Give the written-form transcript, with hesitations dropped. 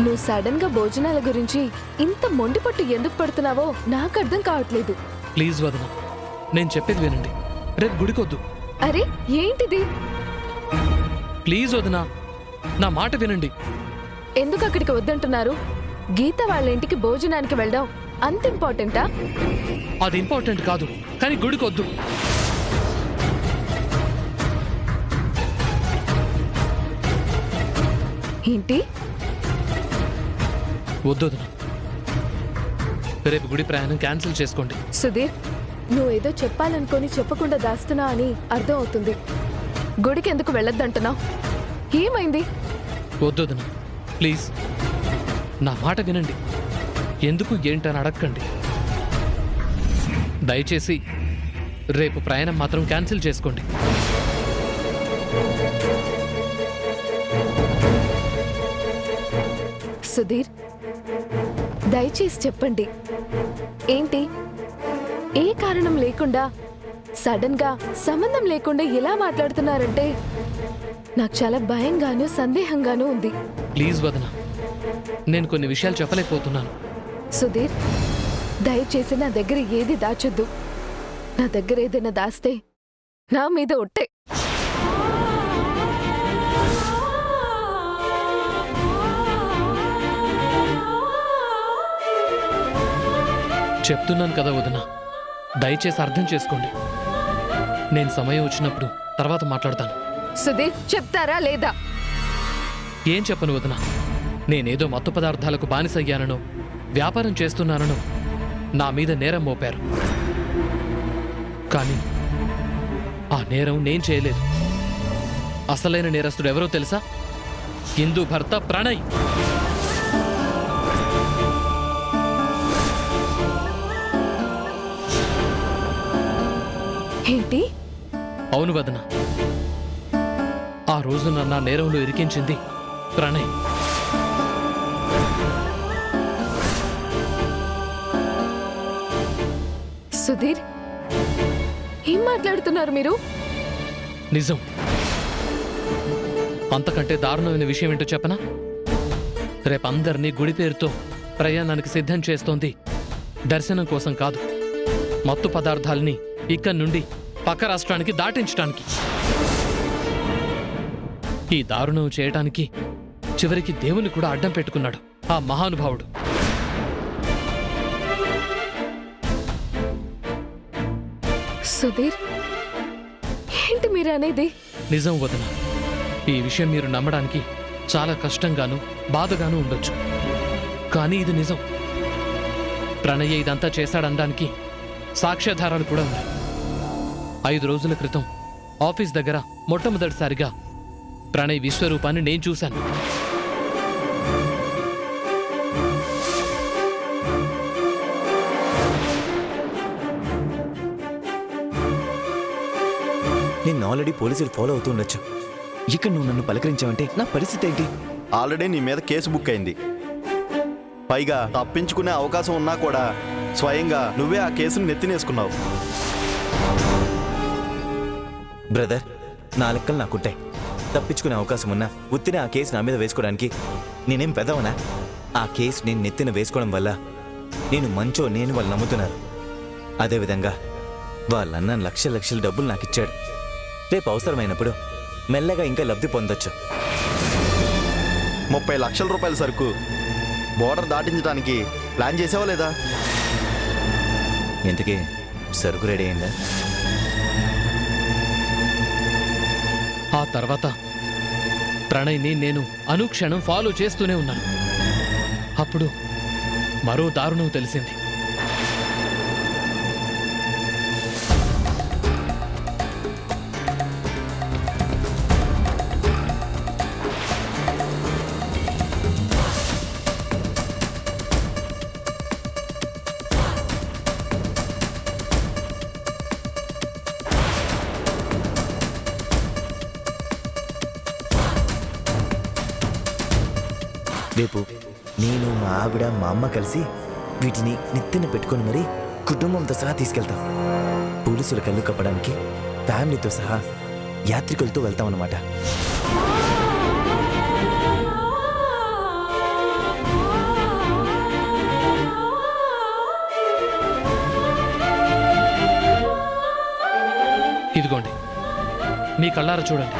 నువ్వు సడన్ గా భోజనాల గురించి ఇంత మొండిపట్టు ఎందుకు పడుతున్నావో నాకు అర్థం కావట్లేదు. ప్లీజ్ వదన, నేను చెప్పేది వినండి. రేపు గుడికొద్దు. అరే ఏంటిది? ప్లీజ్ వదనా, నా మాట వినండి. ఎందుకు అక్కడికి వద్దంటున్నారు? గీత వాళ్ళ ఇంటికి భోజనానికి వెళ్ళడం అంత ఇంపార్టెంటా? అది ఇంపార్టెంట్ కాదు, కానీ గుడికొద్దు. ఏంటి? వద్దొదన, రేపు గుడి ప్రయాణం క్యాన్సిల్ చేసుకోండి. సుధీర్, నువ్వేదో చెప్పాలనుకొని చెప్పకుండా దాస్తున్నా అని అర్థం అవుతుంది. గుడికి ఎందుకు వెళ్ళొద్దంటున్నావు? ఏమైంది? వద్దొదన, ప్లీజ్ నా మాట వినండి. ఎందుకు ఏంటని అడగండి. దయచేసి రేపు ప్రయాణం మాత్రం క్యాన్సిల్ చేసుకోండి. సుధీర్, దయచేసి చెప్పండి, ఏంటి? ఏ కారణం లేకుండా సడన్ గా సంబంధం లేకుండా ఎలా మాట్లాడుతున్నారంటే నాకు చాలా భయంగాను సందేహంగానూ ఉంది. ప్లీజ్ వదన, నేను కొన్ని విషయాలు చెప్పలేకపోతున్నాను. సుధీర్, దయచేసి నా దగ్గర ఏది దాచొద్దు. నా దగ్గర ఏదైనా దాస్తే నా మీద ఒట్టే. చెప్తున్నాను కదా వదన, దయచేసి అర్థం చేసుకోండి. నేను సమయం వచ్చినప్పుడు తర్వాత మాట్లాడతాను. సుధీర్, చెప్తారా లేదా? ఏం చెప్పను వదన. నేనేదో మత్తు పదార్థాలకు బానిసయ్యాననో వ్యాపారం చేస్తున్నాననో నా మీద నేరం మోపారు. కానీ ఆ నేరం నేను చేయలేదు. అసలైన నేరస్తుడు ఎవరో తెలుసా? ఇందు భర్త ప్రణయ్. ఏంటి? అవును వదన, ఆ రోజు నన్ను నేరంలో ఇరికించింది ప్రణయ్. సుధీర్, ఏం మాట్లాడుతున్నారు మీరు? నిజం. అంతకంటే దారుణమైన విషయం ఏంటో చెప్పనా? రేపందరినీ గుడి పేరుతో ప్రయాణానికి సిద్ధం చేస్తోంది దర్శనం కోసం కాదు, మత్తు పదార్థాలని ఇక్కడి నుండి పక్క రాష్ట్రానికి దాటించడానికి. ఈ దారుణం చేయటానికి చివరికి దేవుని కూడా అడ్డం పెట్టుకున్నాడు ఆ మహానుభావుడు. సుధీర్, ఏంటి మీరు అనేది? నిజం వదన, ఈ విషయం మీరు నమ్మడానికి చాలా కష్టంగాను బాధగాను ఉండొచ్చు, కానీ ఇది నిజం. ప్రణయ్ ఇదంతా చేశాడనడానికి సాక్ష్యాధారాలు కూడా ఉన్నాయి. 5 రోజుల క్రితం ఆఫీస్ దగ్గర మొట్టమొదటిసారిగా ప్రణయ్ విశ్వరూపాన్ని నేను చూశాను. నిన్ను ఆల్రెడీ పోలీసులు ఫాలో అవుతూ ఉండొచ్చు. ఇక్కడ నువ్వు నన్ను పలకరించావంటే నా పరిస్థితి ఏంటి? ఆల్రెడీ నీ మీద కేసు బుక్ అయింది. పైగా తప్పించుకునే అవకాశం ఉన్నా కూడా స్వయంగా నువ్వే ఆ కేసును నెత్తినేసుకున్నావు. బ్రదర్, నా లెక్కలు నాకుంటాయి. తప్పించుకునే అవకాశం ఉన్నా ఉత్తినే ఆ కేసు నా మీద వేసుకోవడానికి నేనేం పెదవనా? ఆ కేసు నేను నెత్తిన వేసుకోవడం వల్ల నేను మంచో నేను వాళ్ళు నమ్ముతున్నారు. అదేవిధంగా వాళ్ళన్న లక్షల డబ్బులు నాకు ఇచ్చాడు. రేపు అవసరమైనప్పుడు మెల్లగా ఇంకా లబ్ధి పొందొచ్చు. 30 లక్షల రూపాయల సరుకు బోర్డర్ దాటించడానికి ప్లాన్ చేసావా లేదా? ఇంతకీ సరుకు రెడీ అయిందా? ఆ తర్వాత ప్రణయ్ని నేను అనుక్షణం ఫాలో చేస్తూనే ఉన్నాను. అప్పుడు మరో దారుణం తెలిసింది. రేపు నేను మా ఆవిడ మా అమ్మ కలిసి వీటిని నెత్తిన పెట్టుకొని మరీ కుటుంబంతో సహా తీసుకెళ్తాం. పోలీసుల కళ్ళు కప్పడానికి ఫ్యామిలీతో సహా యాత్రికులతో వెళ్తామన్నమాట. ఇదిగోండి మీ కళ్ళారా చూడండి.